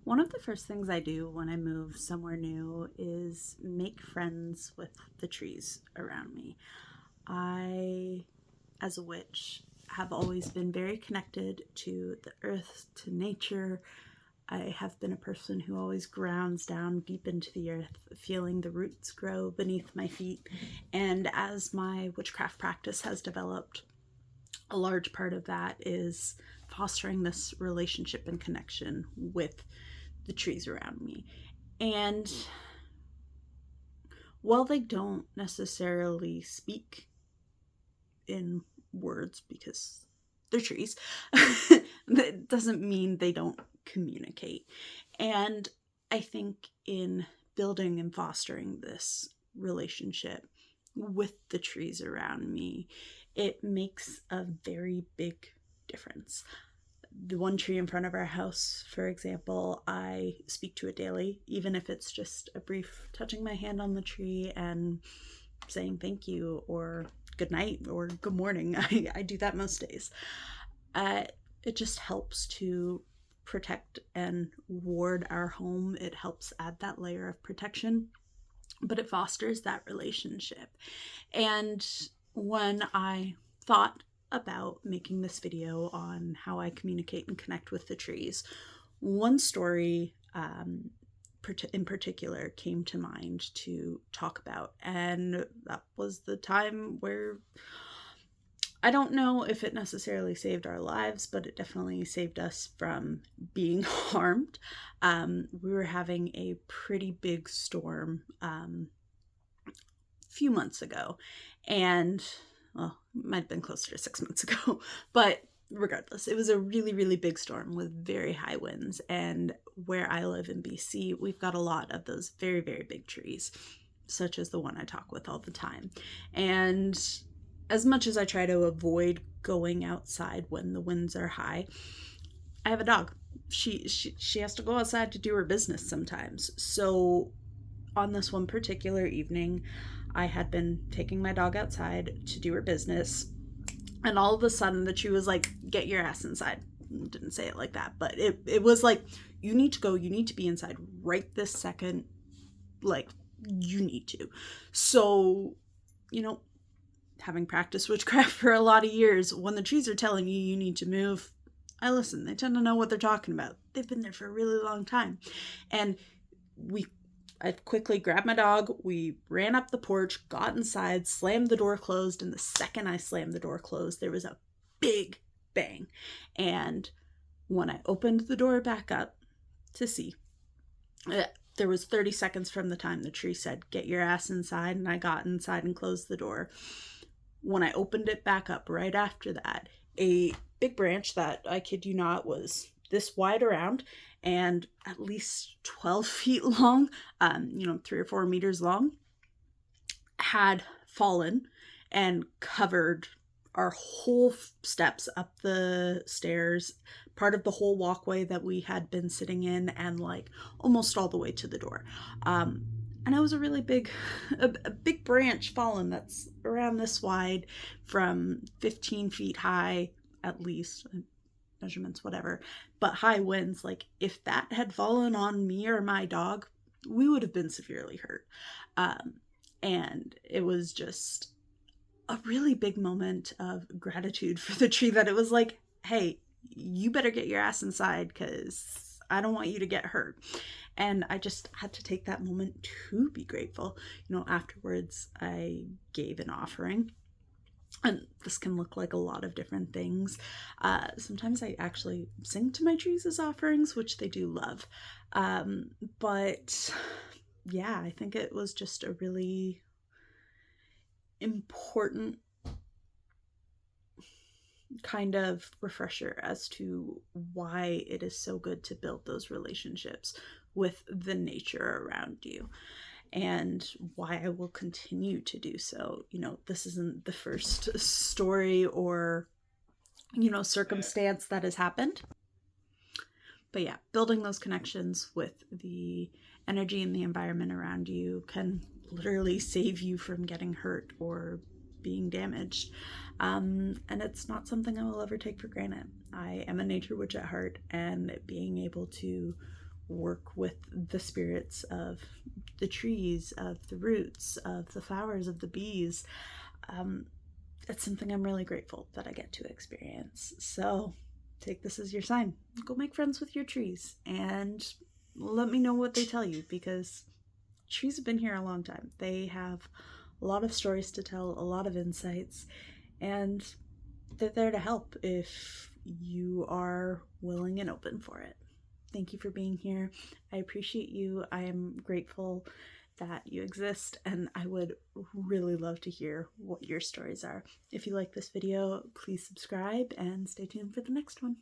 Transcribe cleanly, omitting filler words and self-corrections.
One of the first things I do when I move somewhere new is make friends with the trees around me. I, as a witch, have always been very connected to the earth, to nature. I have been a person who always grounds down deep into the earth, feeling the roots grow beneath my feet. And as my witchcraft practice has developed, a large part of that is fostering this relationship and connection with the trees around me. And while they don't necessarily speak in words because they're trees, that doesn't mean they don't communicate. And I think in building and fostering this relationship with the trees around me, it makes a very big difference. The one tree in front of our house, for example, I speak to it daily, even if it's just a brief touching my hand on the tree and saying thank you or good night or good morning. I do that most days. It just helps to protect and ward our home. It helps add that layer of protection, but it fosters that relationship. And when I thought about making this video on how I communicate and connect with the trees, one story in particular came to mind to talk about, and that was the time where I don't know if it necessarily saved our lives, but it definitely saved us from being harmed. We were having a pretty big storm a few months ago, and well, it might have been closer to 6 months ago, but regardless, it was a really, really big storm with very high winds. And where I live in BC, we've got a lot of those very, very big trees, such as the one I talk with all the time. And as much as I try to avoid going outside when the winds are high, I have a dog. She has to go outside to do her business sometimes. So on this one particular evening, I had been taking my dog outside to do her business, and all of a sudden the tree was like, get your ass inside. Didn't say it like that, but it was like, you need to go, you need to be inside right this second, like, you need to. So, having practiced witchcraft for a lot of years, when the trees are telling you you need to move, I listen. They tend to know what they're talking about. They've been there for a really long time. And I quickly grabbed my dog, we ran up the porch, got inside, slammed the door closed, and the second I slammed the door closed, there was a big bang. And when I opened the door back up to see, there was 30 seconds from the time the tree said, get your ass inside, and I got inside and closed the door. When I opened it back up right after that, a big branch that, I kid you not, was this wide around and at least 12 feet long, 3 or 4 meters long, had fallen and covered our whole steps up the stairs, part of the whole walkway that we had been sitting in, and like almost all the way to the door. And it was a really big, a big branch fallen that's around this wide, from 15 feet high, at least, measurements, whatever, but high winds. Like, if that had fallen on me or my dog, we would have been severely hurt. And it was just a really big moment of gratitude for the tree, that it was like, hey, you better get your ass inside because I don't want you to get hurt. And I just had to take that moment to be grateful. Afterwards, I gave an offering. And this can look like a lot of different things. Sometimes I actually sing to my trees as offerings, which they do love. But yeah, I think it was just a really important kind of refresher as to why it is so good to build those relationships with the nature around you, and why I will continue to do so. This isn't the first story or, circumstance that has happened. But yeah, building those connections with the energy and the environment around you can literally save you from getting hurt or being damaged. And it's not something I will ever take for granted. I am a nature witch at heart, and being able to work with the spirits of the trees, of the roots, of the flowers, of the bees. It's something I'm really grateful that I get to experience. So take this as your sign. Go make friends with your trees and let me know what they tell you, because trees have been here a long time. They have a lot of stories to tell, a lot of insights, and they're there to help if you are willing and open for it. Thank you for being here. I appreciate you. I am grateful that you exist, and I would really love to hear what your stories are. If you like this video, please subscribe and stay tuned for the next one.